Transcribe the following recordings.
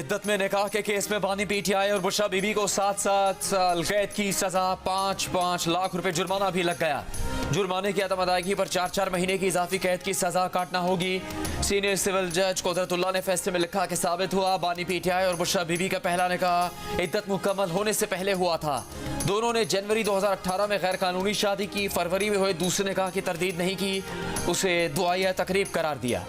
इद्दत में निकाह के केस में बानी पीटीआई और बुशरा बीबी को 7 साल कैद की सजा, 5-5 लाख रुपए जुर्माना भी लग गया। जुर्माने की अदम अदायगी पर 4-4 महीने की इजाफी कैद की सजा काटना होगी। सीनियर सिविल जज कुदरतुल्लाह ने फैसले में लिखा कि साबित हुआ बानी पीटीआई और बुशरा बीबी का पहला निकाह इद्दत मुकम्मल होने से पहले हुआ था। दोनों ने जनवरी 2018 में गैर कानूनी शादी की, फरवरी में हुए दूसरे निकाह की तरदीद नहीं की, उसे दुआया तकरीब करार दिया।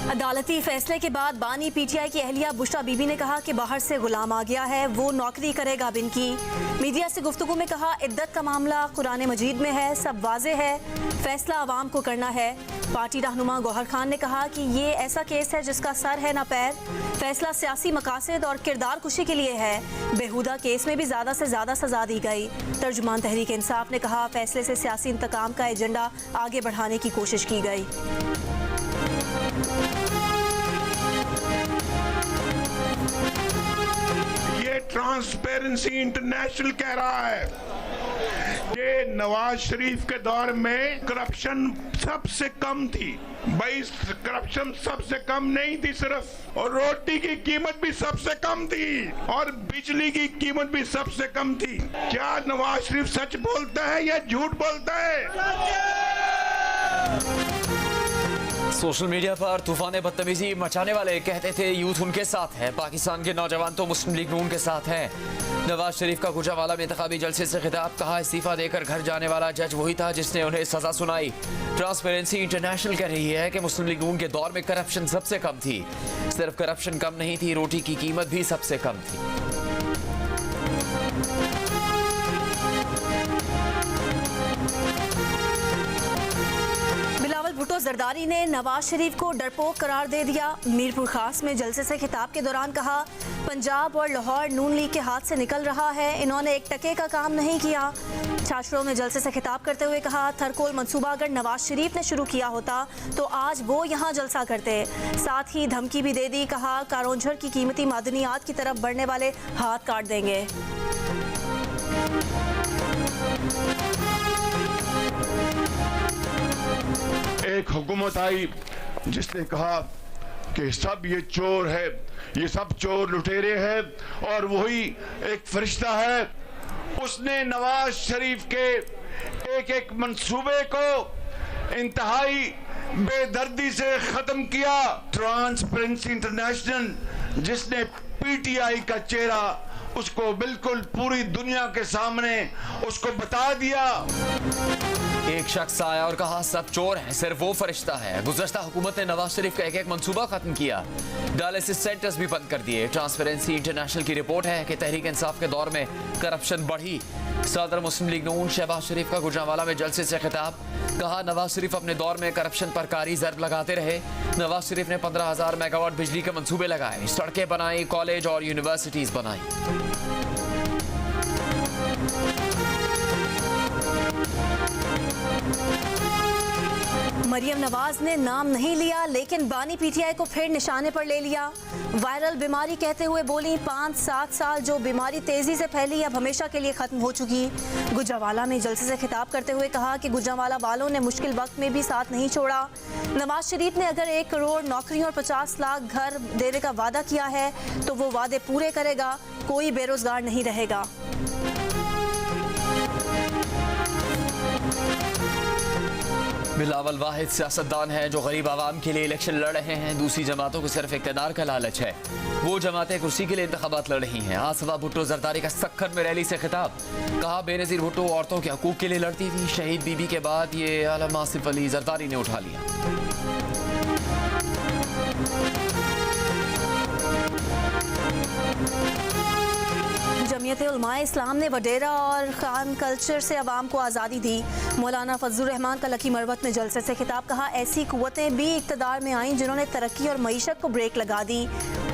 अदालती फैसले के बाद बानी पीटीआई की अहलिया बुशरा बीबी ने कहा कि बाहर से गुलाम आ गया है, वो नौकरी करेगा अब इनकी। मीडिया से गुफ्तगू में कहा, इद्दत का मामला कुरान मजीद में है, सब वाजे है, फैसला आवाम को करना है। पार्टी रहनुमा गौहर खान ने कहा कि ये ऐसा केस है जिसका सर है ना पैर, फैसला सियासी मकासद और किरदार कुशी के लिए है। बेहुदा केस में भी ज़्यादा से ज़्यादा सजा दी गई। तर्जुमान तहरीक इंसाफ ने कहा, फैसले से सियासी इंतकाम का एजेंडा आगे बढ़ाने की कोशिश की गई। ट्रांसपेरेंसी इंटरनेशनल कह रहा है कि नवाज शरीफ के दौर में करप्शन सबसे कम थी। भाई करप्शन सबसे कम नहीं थी सिर्फ, और रोटी की कीमत भी सबसे कम थी और बिजली की कीमत भी सबसे कम थी। क्या नवाज शरीफ सच बोलता है या झूठ बोलता है? सोशल मीडिया पर तूफान बदतमीजी मचाने वाले कहते थे यूथ उनके साथ है, पाकिस्तान के नौजवान तो मुस्लिम लीग नून के साथ हैं। नवाज शरीफ का गुजरावाला में इंतखाबी जलसे से खिताब, कहा इस्तीफा देकर घर जाने वाला जज वही था जिसने उन्हें सजा सुनाई। ट्रांसपेरेंसी इंटरनेशनल कह रही है कि मुस्लिम लीग नून के दौर में करप्शन सबसे कम थी। सिर्फ करप्शन कम नहीं थी, रोटी की कीमत भी सबसे कम थी। भुट्टो जरदारी ने नवाज शरीफ को डरपोक करार दे दिया। मीरपुर खास में जलसे से खिताब के दौरान कहा, पंजाब और लाहौर नून लीग के हाथ से निकल रहा है, इन्होंने एक टके का काम नहीं किया। छाछड़ों में जलसे से खिताब करते हुए कहा, थरकोल मंसूबा अगर नवाज शरीफ ने शुरू किया होता तो आज वो यहाँ जलसा करते। साथ ही धमकी भी दे दी, कहा कारोंझर की कीमती मादनियात की तरफ बढ़ने वाले हाथ काट देंगे। एक हुकूमत आई जिसने कहा कि सब ये चोर है, ये सब चोर लुटेरे हैं और वही एक फरिश्ता है। उसने नवाज शरीफ के एक एक मंसूबे को इंतहाई बेदर्दी से खत्म किया। ट्रांसपेरेंसी इंटरनेशनल जिसने पीटीआई का चेहरा उसको बिल्कुल पूरी दुनिया के सामने उसको बता दिया। एक शख्स आया और कहा सब चोर हैं, सिर्फ वो फरिश्ता है। गुज़श्ता हुकूमत ने नवाज शरीफ का एक एक मंसूबा खत्म किया, डायलिसिस सेंटर्स भी बंद कर दिए। ट्रांसपेरेंसी इंटरनेशनल की रिपोर्ट है कि तहरीक इंसाफ के दौर में करप्शन बढ़ी। सदर मुस्लिम लीग नून शहबाज शरीफ का गुजरावाला में जलसे से खिताब, कहा नवाज शरीफ अपने दौर में करप्शन पर कारी ज़र्ब लगाते रहे। नवाज शरीफ ने 15,000 मेगावाट बिजली के मंसूबे लगाए, सड़कें बनाई, कॉलेज और यूनिवर्सिटीज बनाई। मरियम नवाज ने नाम नहीं लिया लेकिन बानी पीटीआई को फिर निशाने पर ले लिया। वायरल बीमारी कहते हुए बोली, 5-7 साल जो बीमारी तेजी से फैली अब हमेशा के लिए खत्म हो चुकी। गुजरावाला में जलसे से खिताब करते हुए कहा कि गुजरावाला वालों ने मुश्किल वक्त में भी साथ नहीं छोड़ा। नवाज शरीफ ने अगर 1 करोड़ नौकरियों और 50 लाख घर देने का वादा किया है तो वो वादे पूरे करेगा, कोई बेरोजगार नहीं रहेगा। बिलावल वाहिद सियासतदान है जो गरीब आवाम के लिए इलेक्शन लड़ रहे हैं। दूसरी जमातों को सिर्फ इक़्तिदार का लालच है, वो जमातें कुर्सी के लिए इंतखाबात लड़ रही हैं। आज सुबह भुट्टो जरदारी का सक्खर में रैली से खिताब, कहा बेनज़ीर भुट्टो औरतों के हकूक़ के लिए लड़ती थी, शहीद बीबी के बाद ये आलम आसिफ अली जरदारी ने उठा लिया। जमीयत उलमाए इस्लाम ने वडेरा और खान कल्चर से अवाम को आज़ादी दी। मौलाना फजलुर रहमान का लकी मरवत में जलसे से खिताब, कहा ऐसी कुव्वतें भी इक़्तिदार में आईं जिन्होंने तरक्की और मईशत को ब्रेक लगा दी।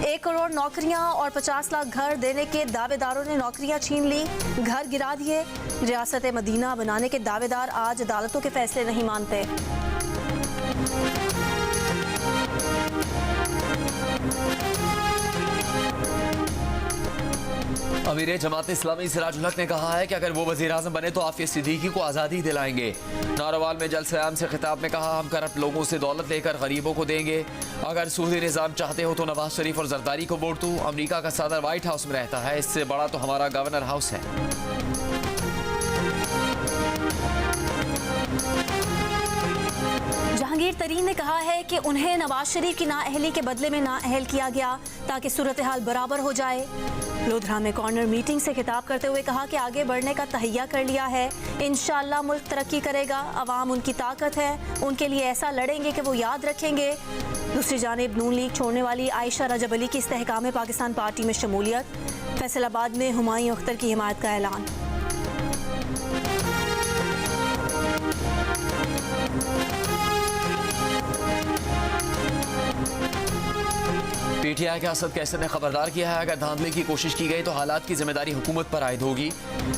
1 करोड़ नौकरियां और 50 लाख घर देने के दावेदारों ने नौकरियां छीन ली, घर गिरा दिए। रियासत मदीना बनाने के दावेदार आज अदालतों के फैसले नहीं मानते। अमीर जमात इस्लामी सिराजुल हक ने कहा है कि अगर वो वज़ीर आज़म बने तो आफिया सिद्दीकी को आज़ादी दिलाएंगे। नारोवाल में जलसे आम से खिताब में कहा, हम करप्ट लोगों से दौलत लेकर गरीबों को देंगे। अगर सूदी निज़ाम चाहते हो तो नवाज शरीफ और जरदारी को वोट दो। अमरीका का सदर व्हाइट हाउस में रहता है, इससे बड़ा तो हमारा गवर्नर हाउस है। जहांगीर तरीन ने कहा है कि उन्हें नवाज शरीफ की नाअहली के बदले में नाअहल किया गया ताकि सूरत हाल बराबर हो जाए। लोधरा में कॉर्नर मीटिंग से खिताब करते हुए कहा कि आगे बढ़ने का तहैया कर लिया है, इंशाअल्लाह मुल्क तरक्की करेगा। अवाम उनकी ताकत है, उनके लिए ऐसा लड़ेंगे कि वो याद रखेंगे। दूसरी जानिब नून लीग छोड़ने वाली आयशा रजब अली की इस्तेहकाम पाकिस्तान पार्टी में शमूलियत। फैसलाबाद में हुमायूं अख्तर की हिमायत का ऐलान। पीटीआई के असद कैसर ने खबरदार किया है, अगर धांधली की कोशिश की गई तो हालात की जिम्मेदारी हुकूमत पर आयद होगी।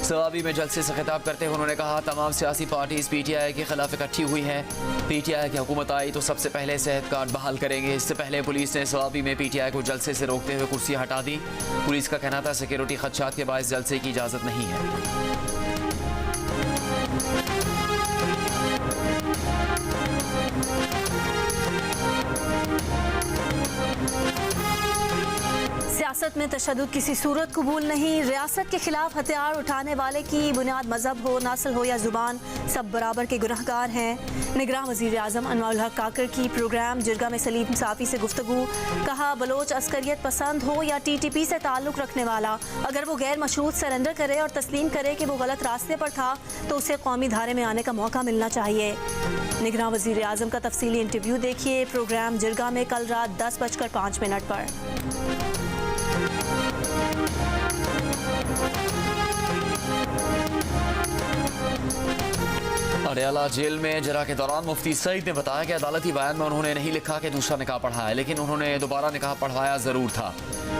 सवाबी में जलसे से खिताब करते हुए उन्होंने कहा, तमाम सियासी पार्टीज पीटीआई के खिलाफ इकट्ठी हुई हैं। पीटीआई की हुकूमत आई तो सबसे पहले सेहत कार्ड बहाल करेंगे। इससे पहले पुलिस ने सवाबी में पीटीआई को जलसे से रोकते हुए कुर्सियां हटा दी। पुलिस का कहना था सिक्योरिटी खदशात के बायस जलसे की इजाज़त नहीं है। सियासत में तशद्दुद किसी सूरत कबूल नहीं। रियासत के खिलाफ हथियार उठाने वाले की बुनियाद मजहब हो, नस्ल हो या जुबान, सब बराबर के गुनहगार हैं। निगरान वज़ीर आज़म अनवारुल हक काकर की प्रोग्राम जिरगा में सलीम साफ़ी से गुफ्तगू। कहा, बलोच अस्करियत पसंद हो या टीटीपी से ताल्लुक़ रखने वाला, अगर वो गैर मशरूत सरेंडर करे और तस्लीम करे कि वो गलत रास्ते पर था तो उसे कौमी धारे में आने का मौका मिलना चाहिए। निगरान वज़ीर आज़म का तफसीली इंटरव्यू देखिए प्रोग्राम जिरगा में कल रात 10:05 पर। अडयाला जेल में जरा के दौरान मुफ्ती सईद ने बताया कि अदालती बयान में उन्होंने नहीं लिखा कि दूसरा निकाह पढ़ाया, लेकिन उन्होंने दोबारा निकाह पढ़वाया ज़रूर था।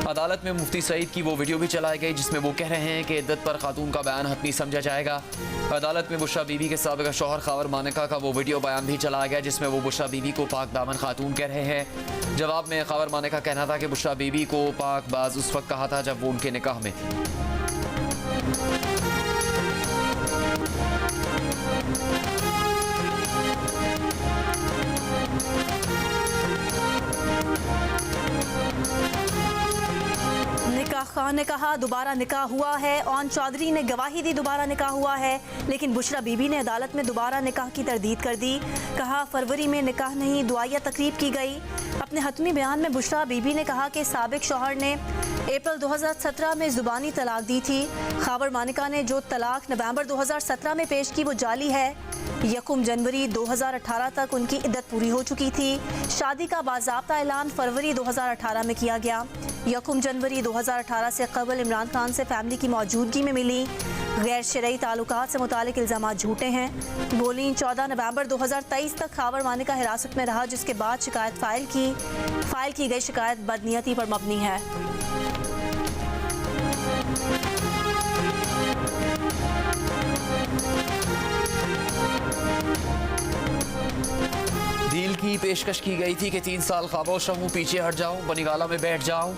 अदालत में मुफ्ती सईद की वो वीडियो भी चलाई गई जिसमें वो कह रहे हैं कि इद्दत पर खातून का बयान हतमी समझा जाएगा। अदालत में बुशरा बीबी के साबिक़ा शौहर खावर मानिका का वो वीडियो बयान भी चलाया गया जिसमें वो बुशरा बीबी को पाक दामन खातून कह रहे हैं। जवाब में खावर मानिका कहना था कि बुशरा बीबी को पाक बाज उस वक्त कहा था जब वो उनके निकाह में थी। निकाह खान ने कहा, दोबारा निकाह हुआ है। ऑन चौधरी ने गवाही दी, दोबारा निकाह हुआ है, लेकिन बुशरा बीबी ने अदालत में दोबारा निकाह की तरदीद कर दी। कहा, फरवरी में निकाह नहीं, दुआया तकरीब की गई। अपने हतमी बयान में बुशरा बीबी ने कहा कि साबिक शौहर ने अप्रैल 2017 में ज़ुबानी तलाक दी थी। खावर मानिका ने जो तलाक नवंबर 2017 में पेश की वो जाली है। 1 जनवरी 2018 तक उनकी इद्दत पूरी हो चुकी थी। शादी का बाज़ाब्ता ऐलान फरवरी 2018 में किया गया। 1 जनवरी 2018 से कबल इमरान खान से फैमिली की मौजूदगी में मिली गैर शरई ताल्लुकात से मुतालिक इल्ज़ामात झूठे हैं। बोली 14 नवंबर 2023 तक खावर मानिका हिरासत में रहा, जिसके बाद शिकायत फाइल की गई शिकायत बदनीयती पर मबनी है। डील की पेशकश की गई थी कि 3 साल खामोश रहूं, पीछे हट जाऊं, बनीगाला में बैठ जाऊं।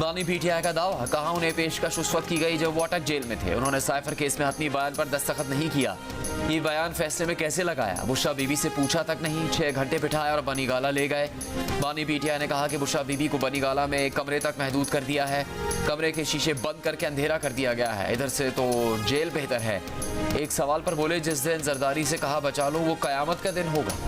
बानी पीटीआई का दावा, कहा उन्हें पेशकश उस वक्त की गई जब वो अटक जेल में थे। उन्होंने साइफर केस में हतमी बयान पर दस्तखत नहीं किया। ये बयान फैसले में कैसे लगाया? बुशरा बीबी से पूछा तक नहीं, 6 घंटे बिठाया और बनीगाला ले गए। बानी पीटीआई ने कहा कि बुशरा बीबी को बनीगाला में एक कमरे तक महदूद कर दिया है। कमरे के शीशे बंद करके अंधेरा कर दिया गया है। इधर से तो जेल बेहतर है। एक सवाल पर बोले, जिस दिन जरदारी से कहा बचा लो वो कयामत का दिन होगा।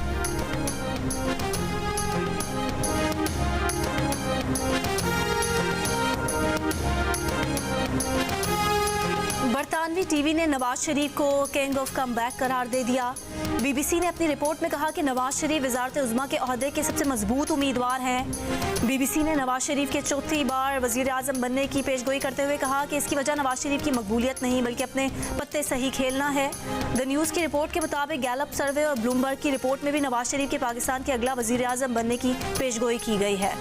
बरतानवी टीवी ने नवाज शरीफ को किंग ऑफ कमबैक करार दे दिया। बीबीसी ने अपनी रिपोर्ट में कहा कि नवाज शरीफ वज़ारत उज़्मा के ओहदे के सबसे मजबूत उम्मीदवार हैं। बीबीसी ने नवाज शरीफ के चौथी बार वज़ीर आज़म बनने की पेशगोई करते हुए कहा कि इसकी वजह नवाज शरीफ की मकबूलियत नहीं बल्कि अपने पत्ते सही खेलना है। द न्यूज़ की रिपोर्ट के मुताबिक गैलप सर्वे और ब्लूमबर्ग की रिपोर्ट में भी नवाज शरीफ के पाकिस्तान के अगला वज़ीर आज़म बनने की पेशगोई की गई है।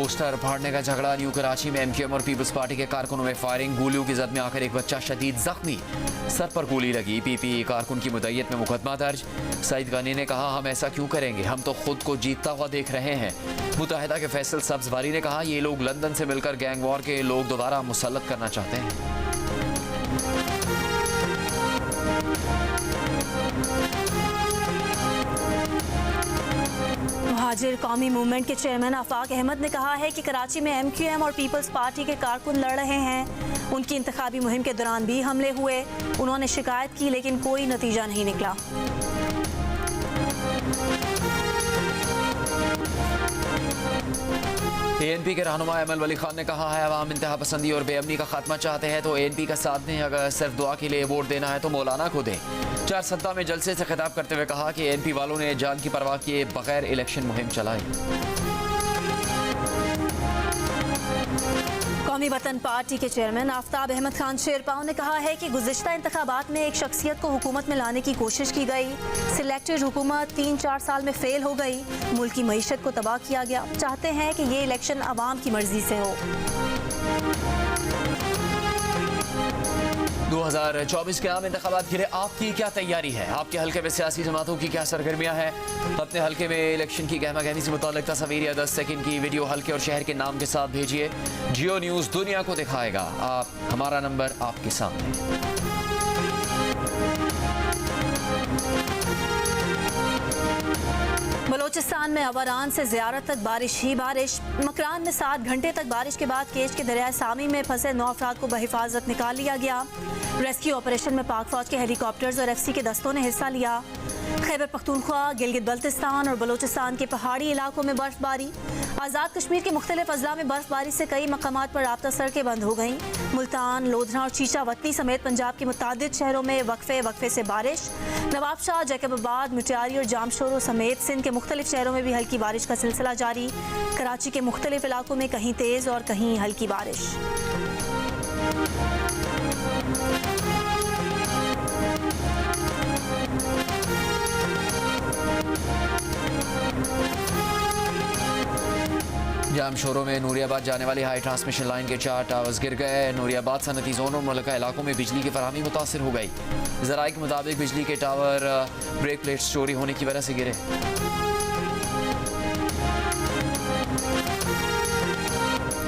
पोस्टर फाड़ने का झगड़ा। न्यू कराची में MQM और पीपल्स पार्टी के कारकुनों में फायरिंग। गोलियों की जद में आकर एक बच्चा शदीद जख्मी, सर पर गोली लगी। PPE कारकुन की मुद्दत में मुकदमा दर्ज। सईद गनी ने कहा, हम ऐसा क्यों करेंगे, हम तो खुद को जीतता हुआ देख रहे हैं। मुत्तहिदा के फैसल सब्जवारी ने कहा, ये लोग लंदन से मिलकर गैंग वॉर के लोग दोबारा मुसल्लत करना चाहते हैं। मुहाजिर कौमी मूवमेंट के चेयरमैन आफाक अहमद ने कहा है कि कराची में MQM और पीपल्स पार्टी के कारकुन लड़ रहे हैं। उनकी इंतखाबी मुहिम के दौरान भी हमले हुए। उन्होंने शिकायत की लेकिन कोई नतीजा नहीं निकला। ANP के रहनुमा अमल वली खान ने कहा है, अवाम इंतहा पसंदी और बेअमनी का खात्मा चाहते हैं तो ANP का साथ दें। अगर सिर्फ दुआ के लिए वोट देना है तो मौलाना को दें। चार सत्ता में जलसे से खिताब करते हुए कहा कि ANP वालों ने जान की परवाह किए बगैर इलेक्शन मुहिम चलाई। कौमी वतन पार्टी के चेयरमैन आफ्ताब अहमद खान शेरपाव ने कहा है कि गुज़िश्ता इंतखाबात में एक शख्सियत को हुकूमत में लाने की कोशिश की गई। सिलेक्टेड हुकूमत 3-4 साल में फेल हो गई। मुल्क की मईशत को तबाह किया गया। चाहते हैं कि ये इलेक्शन अवाम की मर्जी से हो। 2024 के आम इंतखाबात के लिए आपकी क्या तैयारी है? आपके हल्के में सियासी जमातों की क्या सरगर्मियां हैं? अपने हल्के में इलेक्शन की गहमा गहमी से मुताल्लिक तस्वीर या 10 सेकंड की वीडियो हल्के और शहर के नाम के साथ भेजिए। जियो न्यूज़ दुनिया को दिखाएगा। हमारा नंबर आपके सामने। बलोचिस्तान में अवारान से ज़ियारत तक बारिश ही बारिश। मकरान में 7 घंटे तक बारिश के बाद केच के दरिया सामी में फंसे 9 अफराद को बहिफाजत निकाल लिया गया। रेस्क्यू ऑपरेशन में पाक फौज के हेलीकॉप्टर्स और FC के दस्तों ने हिस्सा लिया। खैबर पख्तूनख्वा, गिलगित बल्तिस्तान और बलोचिस्तान के पहाड़ी इलाकों में बर्फबारी। आज़ाद कश्मीर के मुख्तलिफ अजला में बर्फबारी से कई मकामात पर राब्ता सड़कें बंद हो गईं। मुल्तान, लोधना और चीचा वतनी समेत पंजाब के मुतादिद शहरों में वक्फे से बारिश। नवाबशाह, जैकबाबाद, मुटियारी और जामशोरो समेत सिंध के मुख्तलिफ शहरों में भी हल्की बारिश का सिलसिला जारी। कराची के मुख्तलिफ इलाकों में कहीं तेज़ और कहीं हल्की बारिश। जामशोरों में नूरियाबाद जाने वाली हाई ट्रांसमिशन लाइन के 4 टावर्स गिर गए। नूरियाबाद सनती जोन और मुल्का इलाकों में बिजली की फराहमी मुतासिर हो गई। ज़राए के मुताबिक बिजली के टावर ब्रेक प्लेट्स चोरी होने की वजह से गिरे।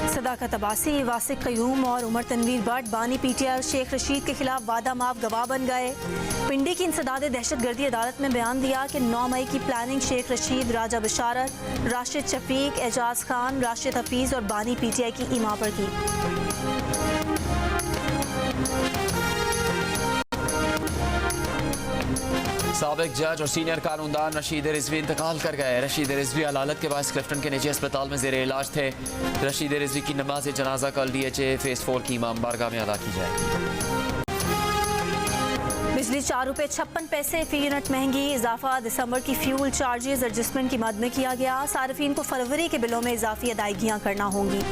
सदाकत अब्बासी, वासिक क़यूम और उमर तनवीर भट्ट बानी PTI और शेख रशीद के खिलाफ वादा माफ गवाह बन गए। पिंडी की इंसदाद दहशतगर्दी अदालत में बयान दिया कि 9 मई की प्लानिंग शेख रशीद, राजा बशारत, राशिद शफीक, एजाज खान, राशिद हफीज़ और बानी PTI की इमा पर की। साबिक जज और सीनियर कानूनदान रशीद रिजवी इंतकाल कर गए। रशीद रिजवी अदालत के बाद क्लिफ्टन के निजी अस्पताल में ज़ेरे इलाज थे। रशीद रिजवी की नमाज जनाजा कल DHA फेज़ 4 की इमाम बारगाह में अदा की जाएगी। बिजली 4 रुपये 56 पैसे फी यूनिट महंगी। इजाफा दिसंबर की फ्यूल चार्जेस एडजस्टमेंट की मद में किया गया। सार्फिन को फरवरी के बिलों में इजाफी अदायगियाँ करना होंगी।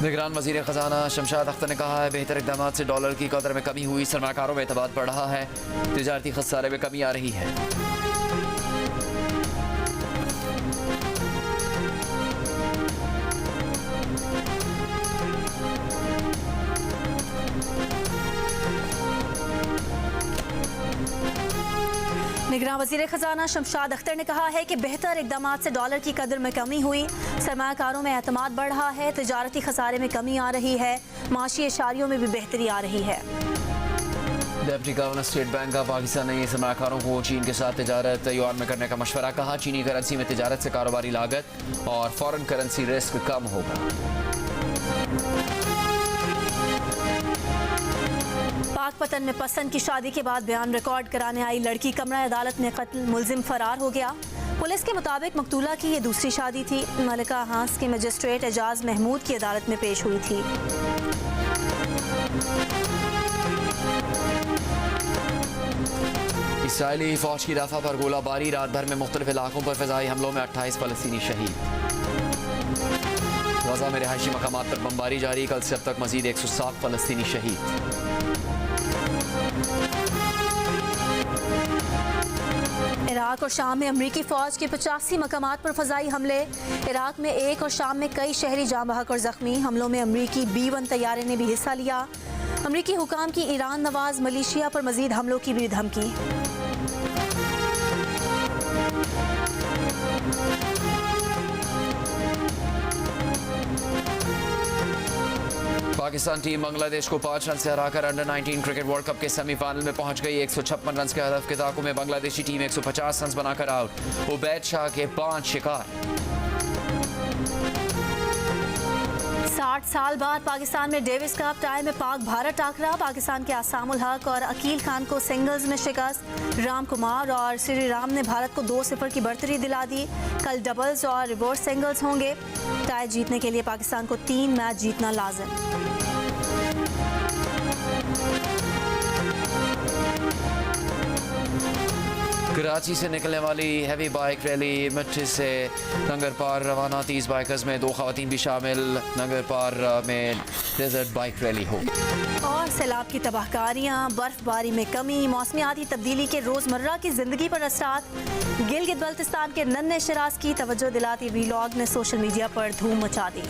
निगरान वज़ीर ख़जाना शमशाद अख्तर ने कहा है, बेहतर इक़दाम से डॉलर की कदर में कमी हुई। सरमाकारों में एतबार बढ़ रहा है। तिजारती खसारे में कमी आ रही है। निगरान वज़ीर ख़जाना शमशाद अख्तर ने कहा है कि बेहतर इक़दाम से डॉलर की कदर में कमी हुई। सरमाकारों में एतमाद बढ़ रहा है। तिजारती खसारे में कमी आ रही है। माशी इशारियों में भी बेहतरी आ रही है। डिप्टी गवर्नर स्टेट बैंक का पाकिस्तान ने सरमाकारों को चीन के साथ तिजारत युआन में करने का मशवरा कहा। चीनी करेंसी में तिजारत से कारोबारी लागत और फॉरेन करेंसी रिस्क कम होगा। पाकपतन में पसंद की शादी के बाद बयान रिकॉर्ड कराने आई लड़की कमरा अदालत में कत्ल, मुलजिम फरार हो गया। पुलिस के मुताबिक मकतूला की ये दूसरी शादी थी। मलिका हांस के मजिस्ट्रेट एजाज महमूद की अदालत में पेश हुई थी। इसराइली फौज की दफा पर गोलाबारी। रात भर में मुख्तलिफ इलाकों पर फ़िज़ाई हमलों में 28 फ़लस्तीनी शहीद। गज़ा में रिहायशी मकामात पर बमबारी जारी। कल से अब तक मज़ीद 107 फ़लस्तीनी शहीद। इराक इराक और शाम में अमरीकी फौज के 85 मकामात पर फजाई हमले। इराक में एक और शाम में कई शहरी जाँ बहक और जख्मी। हमलों में अमरीकी B-1 तैयारे ने भी हिस्सा लिया। अमरीकी हुकाम की ईरान नवाज मलेशिया पर मजीद हमलों की भी धमकी। पाकिस्तान टीम बांग्लादेश को 5 रन से हराकर अंडर 19 क्रिकेट वर्ल्ड कप के सेमीफाइनल में पहुंच गई। 156 रन के हदफ के ताकों में बांग्लादेशी टीम 150 रन बनाकर आउट। उबैद शाह के 5 शिकार। 60 साल बाद पाकिस्तान में डेविस कप टाई में पाक भारत टाकरा। पाकिस्तान के आसामुल हक और अकील खान को सिंगल्स में शिकस्त। राम कुमार और श्री राम ने भारत को 2-0 की बढ़तरी दिला दी। कल डबल्स और रिवर्स सिंगल्स होंगे। टाई जीतने के लिए पाकिस्तान को 3 मैच जीतना लाजिम। कराची से निकलने वाली हैवी बाइक रैली मिट्टी से नंगर पार रवाना। 30 बाइकर्स में 2 खवातीन भी शामिल। नंगर पार में डेजर्ट बाइक रैली हो। और सैलाब की तबाहकारियां, बर्फबारी में कमी, मौसमियाती तब्दीली के रोजमर्रा की जिंदगी पर असरात। गिलगित बल्तिस्तान के नन्हे शराज की तवज्जो दिलाती वीलॉग ने सोशल मीडिया पर धूम मचा दी।